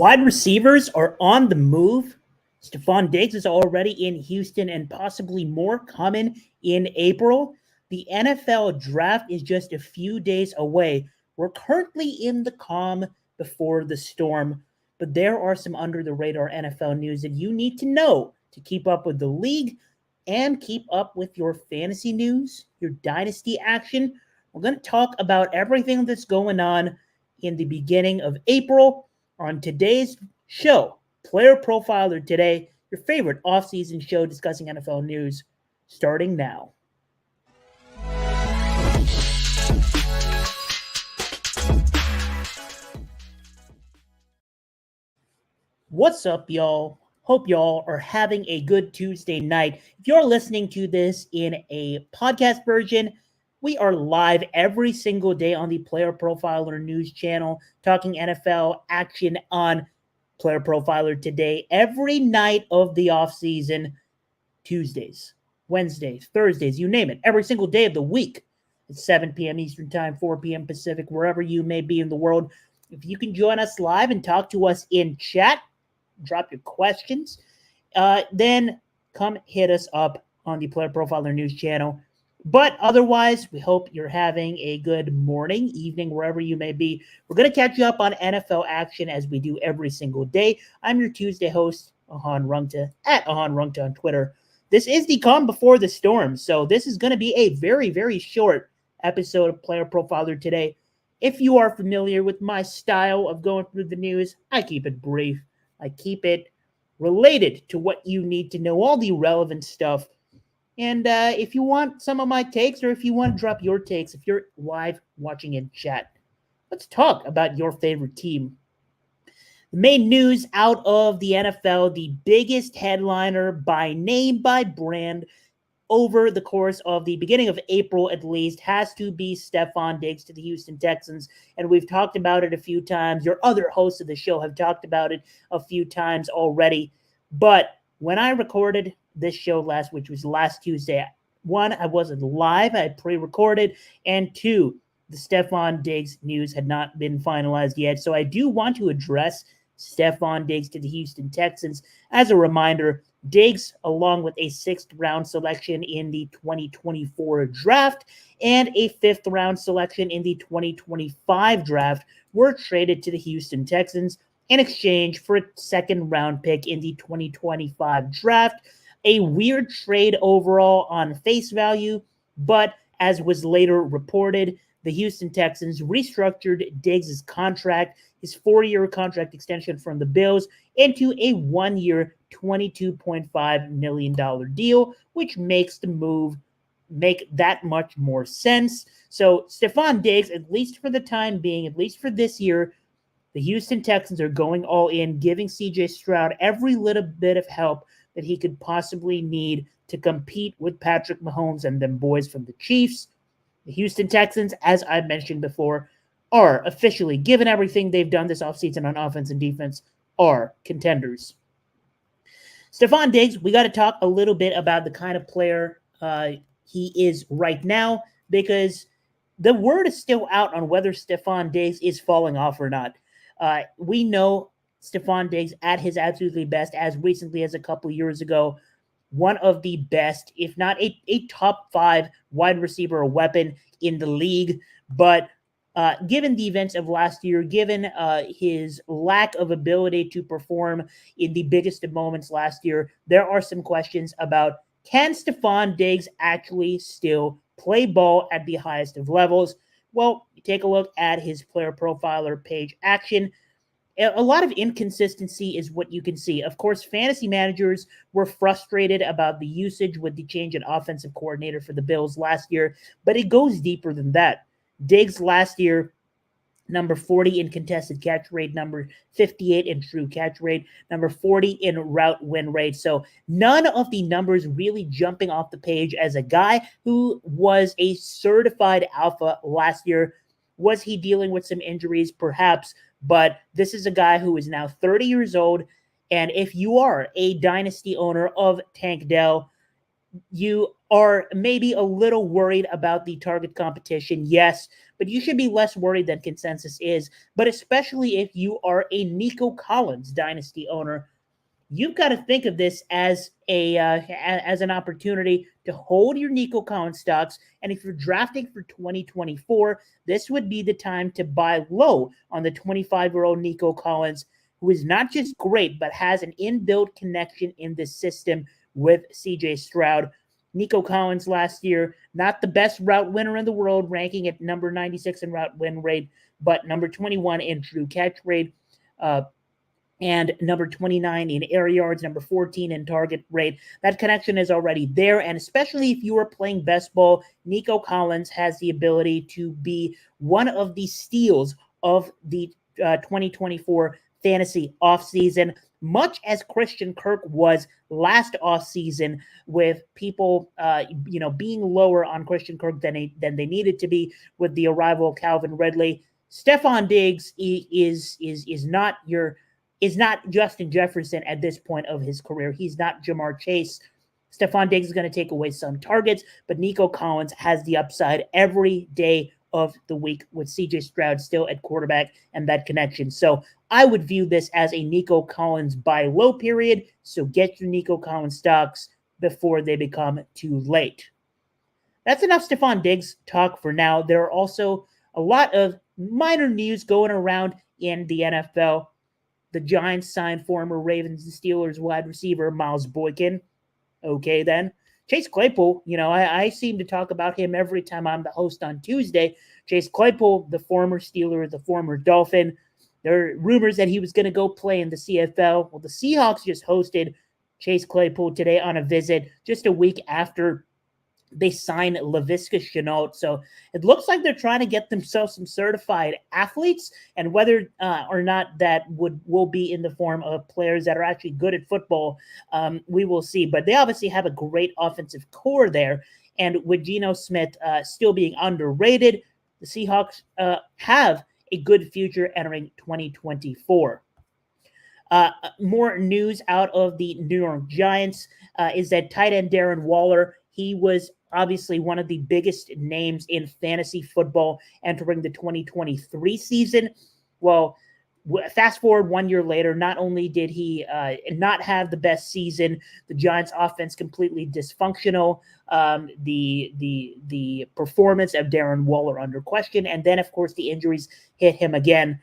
Wide receivers are on the move. Stefon Diggs is already in Houston and possibly more coming in April. The NFL draft is just a few days away. We're currently in the calm before the storm, but there are some under the radar NFL news that you need to know to keep up with the league and keep up with your fantasy news, your dynasty action. We're going to talk about everything that's going on in the beginning of April on today's show, Player Profiler Today, your favorite off-season show discussing NFL news, starting now. What's up, y'all? Hope y'all are having a good Tuesday night. If you're listening to this in a podcast version, we are live every single day on the Player Profiler news channel, talking NFL action on Player Profiler Today every night of the offseason, Tuesdays, Wednesdays, Thursdays, you name it, every single day of the week. It's 7 p.m. Eastern Time, 4 p.m. Pacific, wherever you may be in the world. If you can join us live and talk to us in chat, drop your questions, then come hit us up on the Player Profiler news channel. But otherwise, we hope you're having a good morning, evening, wherever you may be. We're going to catch you up on NFL action as we do every single day. I'm your Tuesday host, Ahan Rungta, at Ahan Rungta on Twitter. This is the calm before the storm, so this is going to be a very, very short episode of Player Profiler Today. If you are familiar with my style of going through the news, I keep it brief. I keep it related to what you need to know, all the relevant stuff. And if you want some of my takes, or if you want to drop your takes, if you're live watching in chat, let's talk about your favorite team. The main news out of the NFL, the biggest headliner by name, by brand, over the course of the beginning of April at least, has to be Stefon Diggs to the Houston Texans. And we've talked about it a few times. Your other hosts of the show have talked about it a few times already. But when I recorded this show last, which was last Tuesday, one, I wasn't live, I had pre-recorded, and two, the Stefon Diggs news had not been finalized yet. So I do want to address Stefon Diggs to the Houston Texans. As a reminder, Diggs, along with a 6th-round selection in the 2024 draft and a 5th-round selection in the 2025 draft, were traded to the Houston Texans in exchange for a 2nd-round pick in the 2025 draft. A weird trade overall on face value, but as was later reported, the Houston Texans restructured Diggs' contract, his 4-year contract extension from the Bills, into a 1-year, $22.5 million deal, which makes the move make that much more sense. So Stefon Diggs, at least for the time being, at least for this year, the Houston Texans are going all in, giving C.J. Stroud every little bit of help that he could possibly need to compete with Patrick Mahomes and them boys from the Chiefs. The Houston Texans, as I mentioned before, are officially, given everything they've done this offseason on offense and defense, are contenders. Stefon Diggs, we got to talk a little bit about the kind of player he is right now, because the word is still out on whether Stefon Diggs is falling off or not. We know Stefon Diggs at his absolutely best, as recently as a couple years ago, one of the best, if not a top 5 wide receiver weapon in the league. But given the events of last year, given his lack of ability to perform in the biggest of moments last year, there are some questions about, can Stefon Diggs actually still play ball at the highest of levels? Well, take a look at his Player Profiler page action. A lot of inconsistency is what you can see. Of course, fantasy managers were frustrated about the usage with the change in offensive coordinator for the Bills last year, but it goes deeper than that. Diggs last year, number 40 in contested catch rate, number 58 in true catch rate, number 40 in route win rate. So none of the numbers really jumping off the page as a guy who was a certified alpha last year. Was he dealing with some injuries? Perhaps. But this is a guy who is now 30 years old. And if you are a dynasty owner of Tank Dell, You are maybe a little worried about the target competition, yes, but you should be less worried than consensus is. But especially if you are a Nico Collins dynasty owner, you've got to think of this as as an opportunity to hold your Nico Collins stocks. And if you're drafting for 2024, this would be the time to buy low on the 25-year-old Nico Collins, who is not just great, but has an inbuilt connection in this system with CJ Stroud. Nico Collins last year, not the best route winner in the world, ranking at number 96 in route win rate, but number 21 in true catch rate. And number 29 in air yards, number 14 in target rate. That connection is already there, and especially if you are playing best ball, Nico Collins has the ability to be one of the steals of the 2024 fantasy offseason, much as Christian Kirk was last offseason, with people being lower on Christian Kirk than they needed to be with the arrival of Calvin Ridley. Stefon Diggs is not Justin Jefferson at this point of his career. He's not Jamar Chase. Stefon Diggs is going to take away some targets, but Nico Collins has the upside every day of the week with CJ Stroud still at quarterback and that connection. So I would view this as a Nico Collins buy low period. So get your Nico Collins stocks before they become too late. That's enough Stefon Diggs talk for now. There are also a lot of minor news going around in the NFL. The Giants signed former Ravens and Steelers wide receiver Miles Boykin. Okay, then. Chase Claypool, I seem to talk about him every time I'm the host on Tuesday. Chase Claypool, the former Steeler, the former Dolphin. There are rumors that he was going to go play in the CFL. Well, the Seahawks just hosted Chase Claypool today on a visit just a week after they signed Laviska Shenault. So it looks like they're trying to get themselves some certified athletes, and whether or not that will be in the form of players that are actually good at football, we will see. But they obviously have a great offensive core there, and with Geno Smith still being underrated, the Seahawks have a good future entering 2024. More news out of the New York Giants is that tight end Darren Waller, he was obviously one of the biggest names in fantasy football entering the 2023 season. Well, fast forward 1 year later, not only did he not have the best season, the Giants offense completely dysfunctional, the performance of Darren Waller under question, and then of course the injuries hit him again.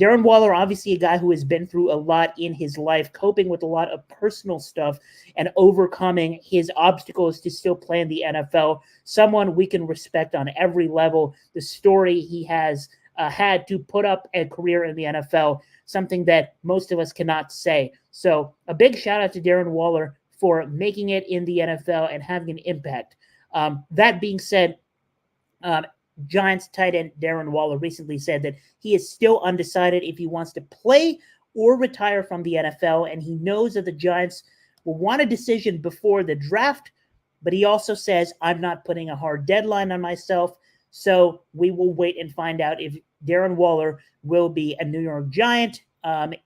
Darren Waller, obviously a guy who has been through a lot in his life, coping with a lot of personal stuff and overcoming his obstacles to still play in the NFL. Someone we can respect on every level. The story he has had to put up a career in the NFL, something that most of us cannot say. So a big shout out to Darren Waller for making it in the NFL and having an impact. That being said, Giants tight end Darren Waller recently said that he is still undecided if he wants to play or retire from the NFL, and he knows that the Giants will want a decision before the draft, but he also says, I'm not putting a hard deadline on myself, so we will wait and find out if Darren Waller will be a New York Giant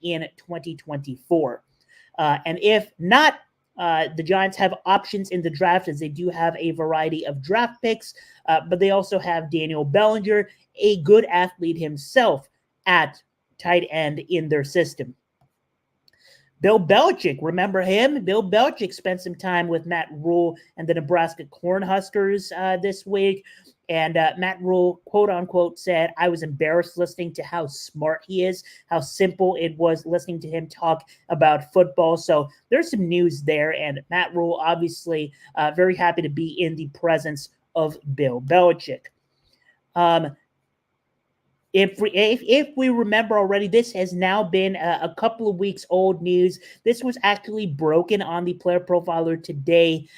in 2024. And if not, the Giants have options in the draft, as they do have a variety of draft picks, but they also have Daniel Bellinger, a good athlete himself, at tight end in their system. Bill Belichick, remember him? Bill Belichick spent some time with Matt Rule and the Nebraska Cornhuskers this week. And Matt Rule, quote unquote, said, I was embarrassed listening to how smart he is, how simple it was listening to him talk about football. So there's some news there. And Matt Rule, obviously, very happy to be in the presence of Bill Belichick. If we remember already, this has now been a couple of weeks old news. This was actually broken on the Player Profiler Today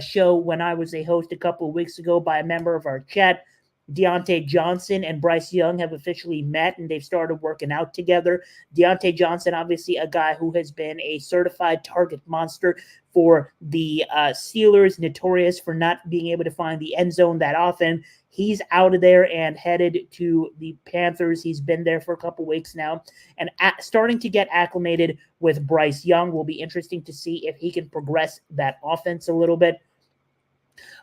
show when I was a host a couple of weeks ago by a member of our chat. Deontay Johnson and Bryce Young have officially met and they've started working out together. Deontay Johnson, obviously a guy who has been a certified target monster for the Steelers, notorious for not being able to find the end zone that often. He's out of there and headed to the Panthers. He's been there for a couple weeks now and starting to get acclimated with Bryce Young. Will be interesting to see if he can progress that offense a little bit.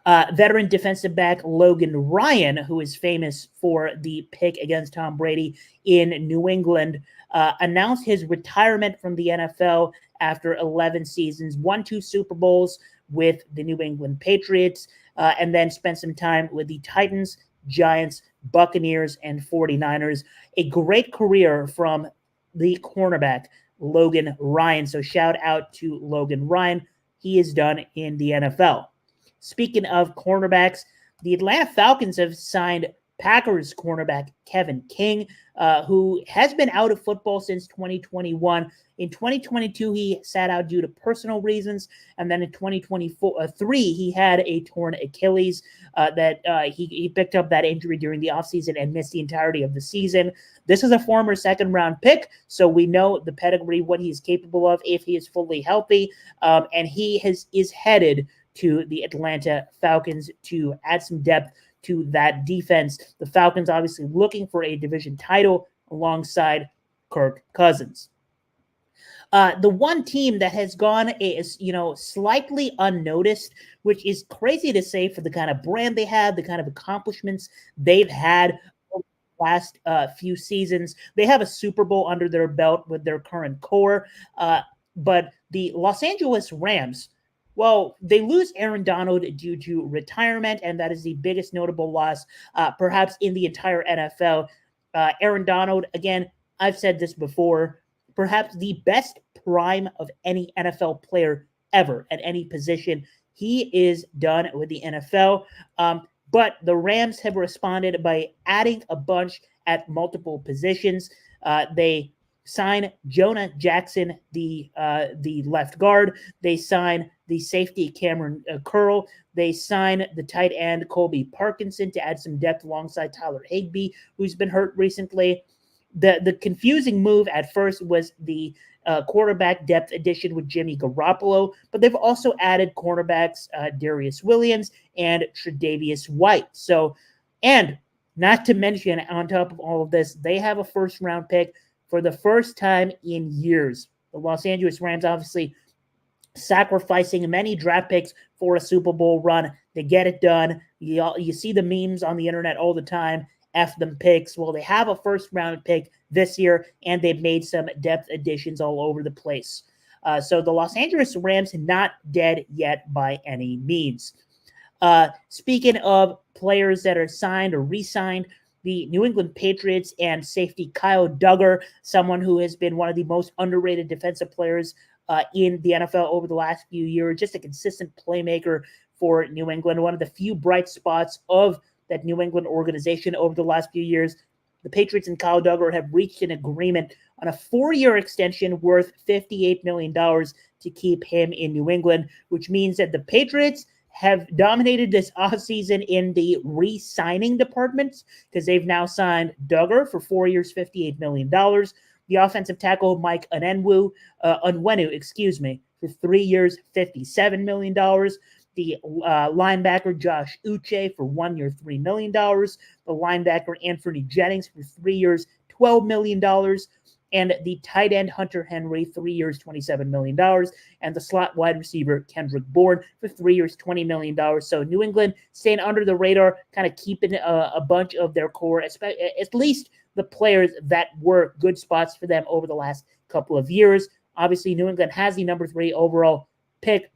Veteran defensive back Logan Ryan, who is famous for the pick against Tom Brady in New England, announced his retirement from the NFL after 11 seasons, won 2 Super Bowls with the New England Patriots, and then spent some time with the Titans, Giants, Buccaneers, and 49ers. A great career from the cornerback, Logan Ryan. So shout out to Logan Ryan. He is done in the NFL. Speaking of cornerbacks, the Atlanta Falcons have signed Packers cornerback Kevin King, who has been out of football since 2021. In 2022, he sat out due to personal reasons, and then in 2023, he had a torn Achilles that he picked up that injury during the offseason and missed the entirety of the season. This is a former second-round pick, so we know the pedigree, what he's capable of if he is fully healthy, and he is headed to the Atlanta Falcons to add some depth to that defense. The Falcons obviously looking for a division title alongside Kirk Cousins. The one team that has gone slightly unnoticed, which is crazy to say for the kind of brand they have, the kind of accomplishments they've had over the last few seasons. They have a Super Bowl under their belt with their current core, but the Los Angeles Rams, well, they lose Aaron Donald due to retirement, and that is the biggest notable loss perhaps in the entire NFL. Aaron Donald, again, I've said this before, perhaps the best prime of any NFL player ever at any position. He is done with the NFL. But the Rams have responded by adding a bunch at multiple positions. They sign Jonah Jackson, the left guard. They sign the safety Cameron Curl. They sign the tight end Colby Parkinson to add some depth alongside Tyler Higbee, who's been hurt recently. The confusing move at first was the quarterback depth addition with Jimmy Garoppolo, but they've also added cornerbacks Darius Williams and Tre'Davious White. So, and not to mention, on top of all of this, they have a first-round pick for the first time in years. The Los Angeles Rams obviously sacrificing many draft picks for a Super Bowl run. They get it done. You see the memes on the internet all the time. F them picks. Well, they have a first-round pick this year, and they've made some depth additions all over the place. So the Los Angeles Rams not dead yet by any means. Speaking of players that are signed or re-signed, the New England Patriots and safety Kyle Duggar, someone who has been one of the most underrated defensive players in the NFL over the last few years, just a consistent playmaker for New England, one of the few bright spots of that New England organization over the last few years. The Patriots and Kyle Duggar have reached an agreement on a 4-year extension worth $58 million to keep him in New England, which means that the Patriots have dominated this offseason in the re-signing department because they've now signed Duggar for 4 years, $58 million. The offensive tackle Mike Onwenu, for 3 years, $57 million. The linebacker Josh Uche for 1 year, $3 million. The linebacker Anthony Jennings for 3 years, $12 million. And the tight end Hunter Henry, 3 years, $27 million. And the slot wide receiver Kendrick Bourne for 3 years, $20 million. So New England staying under the radar, kind of keeping a bunch of their core, at least the players that were good spots for them over the last couple of years. Obviously, New England has the number 3 overall pick.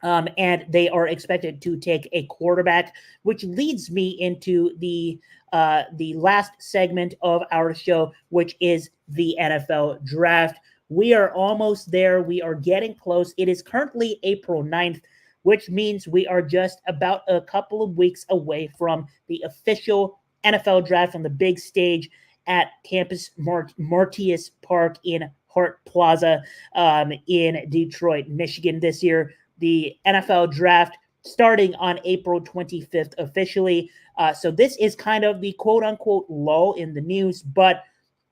And they are expected to take a quarterback, which leads me into the last segment of our show, which is the NFL draft. We are almost there. We are getting close. It is currently April 9th, which means we are just about a couple of weeks away from the official NFL draft on the big stage at Campus Martius Park in Hart Plaza in Detroit, Michigan this year. The NFL draft starting on April 25th officially. So this is kind of the quote-unquote lull in the news, but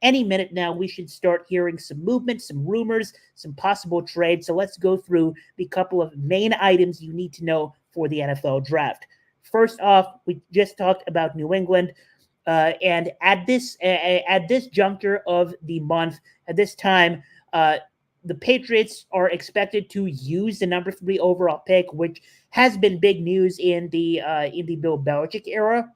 any minute now, we should start hearing some movement, some rumors, some possible trades. So let's go through the couple of main items you need to know for the NFL draft. First off, we just talked about New England. And at this juncture of the month, at this time, the Patriots are expected to use the number 3 overall pick, which has been big news in the Bill Belichick era.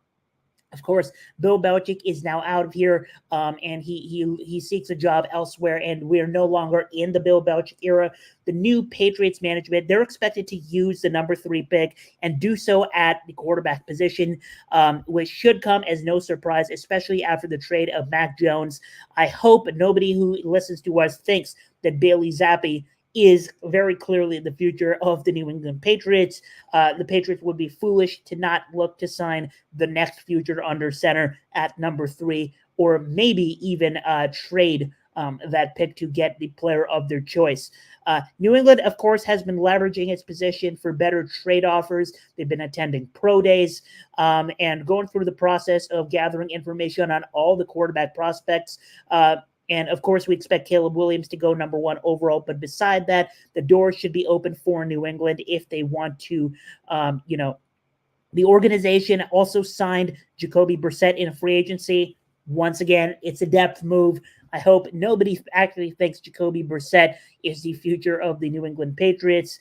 Of course, Bill Belichick is now out of here, and he seeks a job elsewhere, and we're no longer in the Bill Belichick era. The new Patriots management, they're expected to use the number 3 pick and do so at the quarterback position, which should come as no surprise, especially after the trade of Mac Jones. I hope nobody who listens to us thinks that Bailey Zappi is very clearly the future of the New England Patriots. The Patriots would be foolish to not look to sign the next future under center at number 3, or maybe even trade that pick to get the player of their choice. New England, of course, has been leveraging its position for better trade offers. They've been attending pro days and going through the process of gathering information on all the quarterback prospects. And of course, we expect Caleb Williams to go number 1 overall. But beside that, the door should be open for New England if they want to, the organization also signed Jacoby Brissett in a free agency. Once again, it's a depth move. I hope nobody actually thinks Jacoby Brissett is the future of the New England Patriots.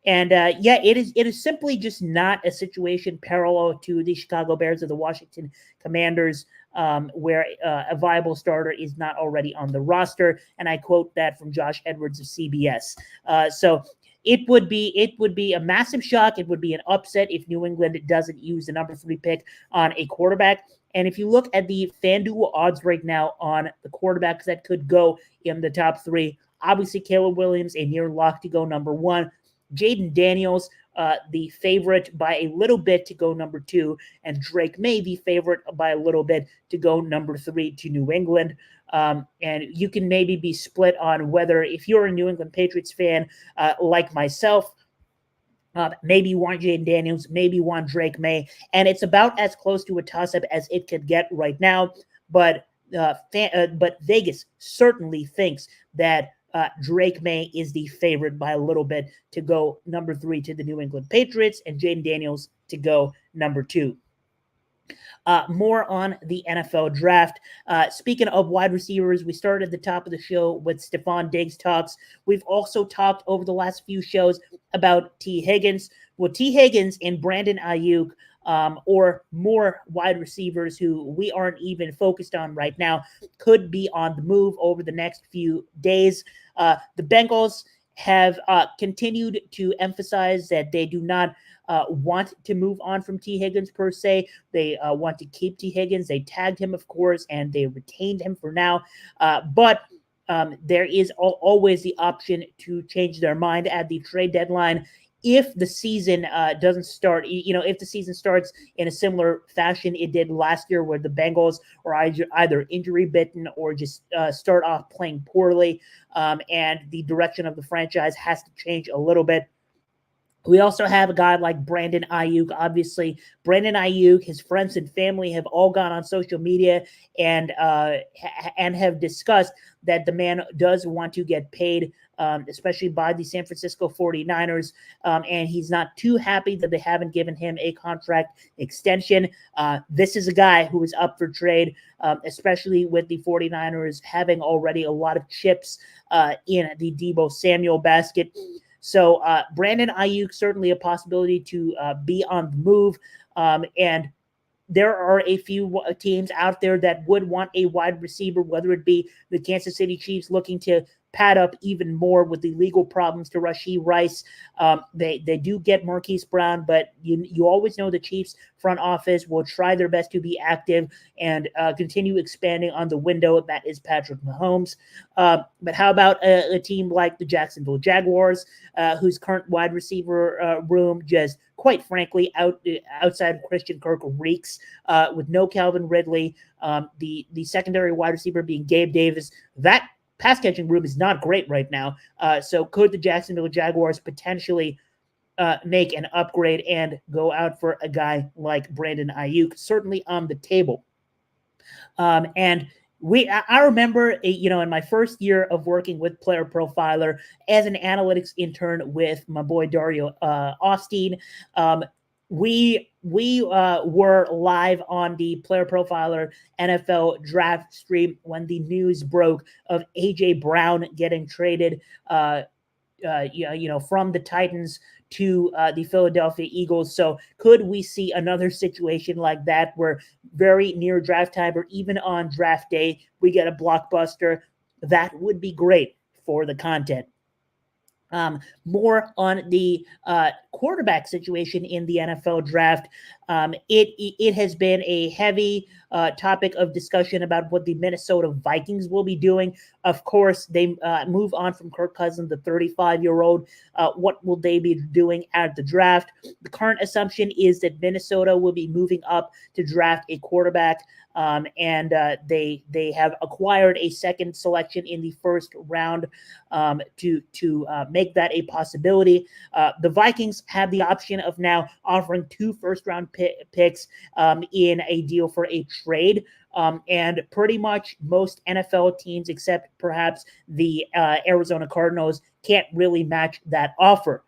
It is simply just not a situation parallel to the Chicago Bears or the Washington Commanders, where a viable starter is not already on the roster. And I quote that from Josh Edwards of CBS. So it would be a massive shock. It would be an upset if New England doesn't use the number 3 pick on a quarterback. And if you look at the FanDuel odds right now on the quarterbacks that could go in the top 3, obviously Caleb Williams, a near lock to go number 1. Jaden Daniels, the favorite by a little bit to go number 2, and Drake May, the favorite by a little bit to go number 3 to New England. And you can maybe be split on whether, if you're a New England Patriots fan like myself, maybe you want Jaden Daniels, maybe you want Drake May, and it's about as close to a toss-up as it could get right now. But Vegas certainly thinks that Drake May is the favorite by a little bit to go number 3 to the New England Patriots, and Jaden Daniels to go number 2. More on the NFL draft. Speaking of wide receivers, we started at the top of the show with Stefon Diggs talks. We've also talked over the last few shows about T. Higgins. Well, T. Higgins and Brandon Ayuk, or more wide receivers who we aren't even focused on right now, could be on the move over the next few days. The Bengals have continued to emphasize that they do not want to move on from T. Higgins per se. They want to keep T. Higgins. They tagged him, of course, and they retained him for now. But there is always the option to change their mind at the trade deadline if the season doesn't start. If the season starts in a similar fashion it did last year, where the Bengals are either injury bitten or just start off playing poorly, and the direction of the franchise has to change a little bit. We also have a guy like Brandon Ayuk. Obviously, Brandon Ayuk, his friends and family have all gone on social media and have discussed that the man does want to get paid, especially by the San Francisco 49ers, and he's not too happy that they haven't given him a contract extension. This is a guy who is up for trade, especially with the 49ers having already a lot of chips in the Deebo Samuel basket. So Brandon Ayuk, certainly a possibility to be on the move. And there are a few teams out there that would want a wide receiver, whether it be the Kansas City Chiefs looking to pad up even more with the legal problems to Rashee Rice. They do get Marquise Brown, but you always know the Chiefs front office will try their best to be active and continue expanding on the window that is Patrick Mahomes. But how about a team like the Jacksonville Jaguars, whose current wide receiver room just, quite frankly, outside of Christian Kirk reeks, with no Calvin Ridley, the secondary wide receiver being Gabe Davis. That pass catching room is not great right now. So could the Jacksonville Jaguars potentially make an upgrade and go out for a guy like Brandon Ayuk, certainly on the table. And I remember, in my first year of working with Player Profiler as an analytics intern with my boy Dario Austin, we were live on the Player Profiler NFL draft stream when the news broke of AJ Brown getting traded from the Titans to the Philadelphia Eagles. So could we see another situation like that where very near draft time or even on draft day, we get a blockbuster? That would be great for the content. More on the quarterback situation in the NFL draft. It has been a heavy topic of discussion about what the Minnesota Vikings will be doing. Of course, they move on from Kirk Cousins, the 35-year-old. What will they be doing at the draft? The current assumption is that Minnesota will be moving up to draft a quarterback. And they have acquired a second selection in the first round to make that a possibility. The Vikings have the option of now offering 2 first-round picks in a deal for a trade. And pretty much most NFL teams, except perhaps the Arizona Cardinals, can't really match that offer.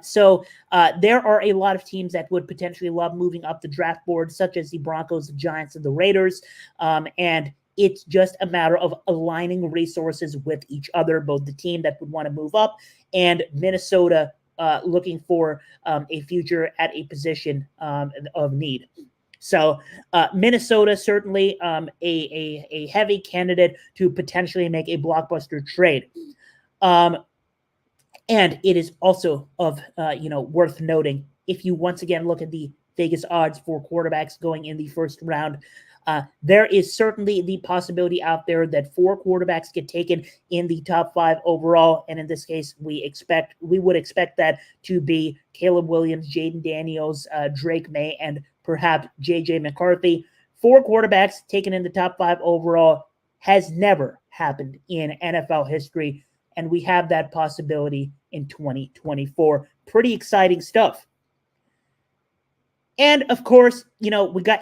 So there are a lot of teams that would potentially love moving up the draft board, such as the Broncos, the Giants, and the Raiders. And it's just a matter of aligning resources with each other, both the team that would want to move up and Minnesota looking for a future at a position of need. So Minnesota certainly a heavy candidate to potentially make a blockbuster trade. And it is also of worth noting, if you once again look at the Vegas odds for quarterbacks going in the first round, there is certainly the possibility out there that 4 quarterbacks get taken in the top 5 overall. And in this case, we would expect that to be Caleb Williams, Jaden Daniels, Drake May, and perhaps JJ McCarthy. 4 quarterbacks taken in the top 5 overall has never happened in NFL history. And we have that possibility in 2024. Pretty exciting stuff. And of course,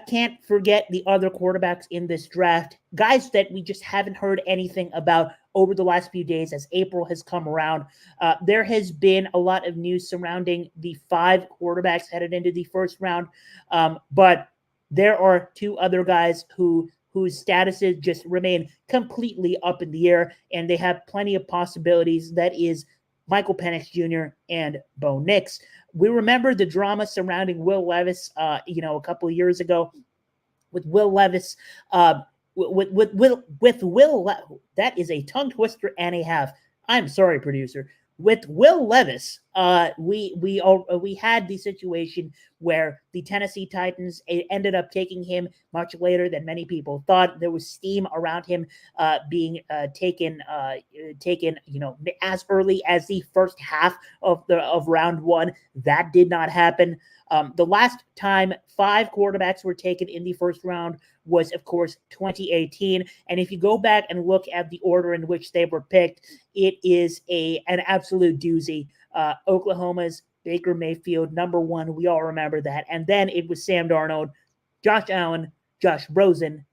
can't forget the other quarterbacks in this draft, guys that we just haven't heard anything about over the last few days as April has come around. There has been a lot of news surrounding the 5 quarterbacks headed into the first round, but there are 2 other guys whose statuses just remain completely up in the air, and they have plenty of possibilities. That is Michael Penix Jr. and Bo Nix. We remember the drama surrounding Will Levis, a couple of years ago with Will Levis. With Will, that is a tongue twister and a half. I'm sorry, producer. With Will Levis, we had the situation where the Tennessee Titans ended up taking him much later than many people thought. There was steam around him being taken, as early as the first half of round 1. That did not happen. The last time 5 quarterbacks were taken in the first round was, of course, 2018. And if you go back and look at the order in which they were picked, it is an absolute doozy. Oklahoma's Baker Mayfield, number 1. We all remember that. And then it was Sam Darnold, Josh Allen, Josh Rosen,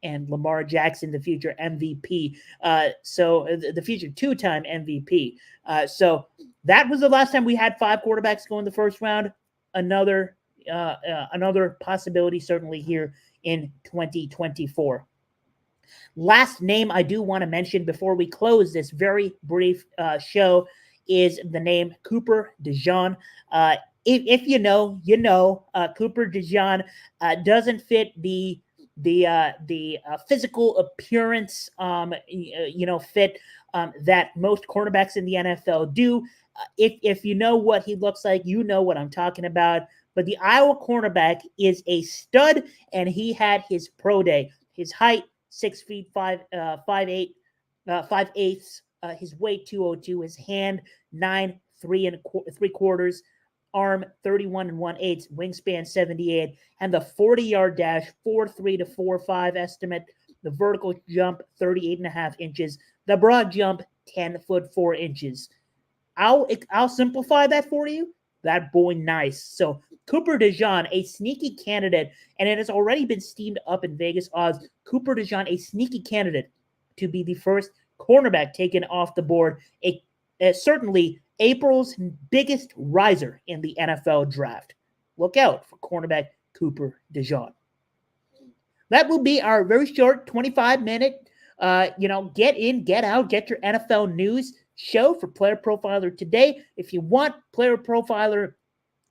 and Lamar Jackson, the future MVP. So the future 2-time MVP. So that was the last time we had 5 quarterbacks go in the first round. Another possibility certainly here in 2024. Last name I do want to mention before we close this very brief show is the name Cooper DeJean. If you know, Cooper DeJean doesn't fit the physical appearance fit that most quarterbacks in the NFL do. If you know what he looks like, you know what I'm talking about. But the Iowa cornerback is a stud, and he had his pro day. His height, 6 feet 5'8", 5/8. His weight, 202. His hand, 9 3/4. Arm, 31 1/8. Wingspan, 78. And the 40-yard dash, 4.3 to 4.5 estimate. The vertical jump, 38.5 inches. The broad jump, 10 foot 4 inches. I'll simplify that for you. That boy nice. So Cooper DeJean, a sneaky candidate, and it has already been steamed up in Vegas odds. Cooper DeJean, a sneaky candidate to be the first cornerback taken off the board. Certainly April's biggest riser in the NFL draft. Look out for cornerback Cooper DeJean. That will be our very short 25-minute, get in, get out, get your NFL news show for Player Profiler today. If you want Player Profiler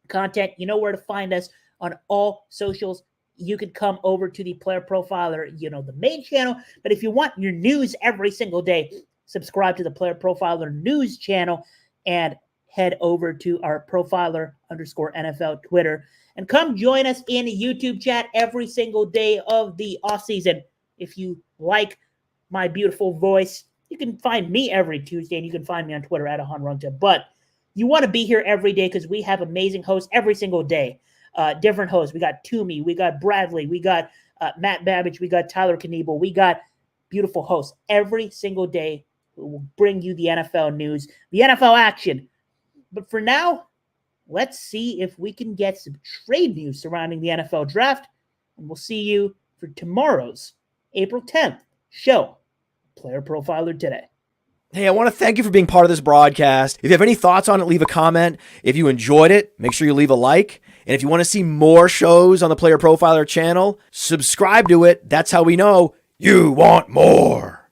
content, you know where to find us on all socials. You can come over to the Player Profiler, the main channel. But if you want your news every single day, subscribe to the Player Profiler news channel and head over to our Profiler_NFL Twitter. And come join us in the YouTube chat every single day of the offseason. If you like my beautiful voice, you can find me every Tuesday, and you can find me on Twitter at @AhanRunta. But you want to be here every day because we have amazing hosts every single day. Different hosts. We got Toomey, we got Bradley, we got Matt Babbage, we got Tyler Kniebel. We got beautiful hosts every single day who will bring you the NFL news, the NFL action. But for now, let's see if we can get some trade news surrounding the NFL draft. And we'll see you for tomorrow's April 10th show, Player Profiler Today. Hey, I want to thank you for being part of this broadcast. If you have any thoughts on it, leave a comment. If you enjoyed it, make sure you leave a like. And if you want to see more shows on the Player Profiler channel, subscribe to it. That's how we know you want more.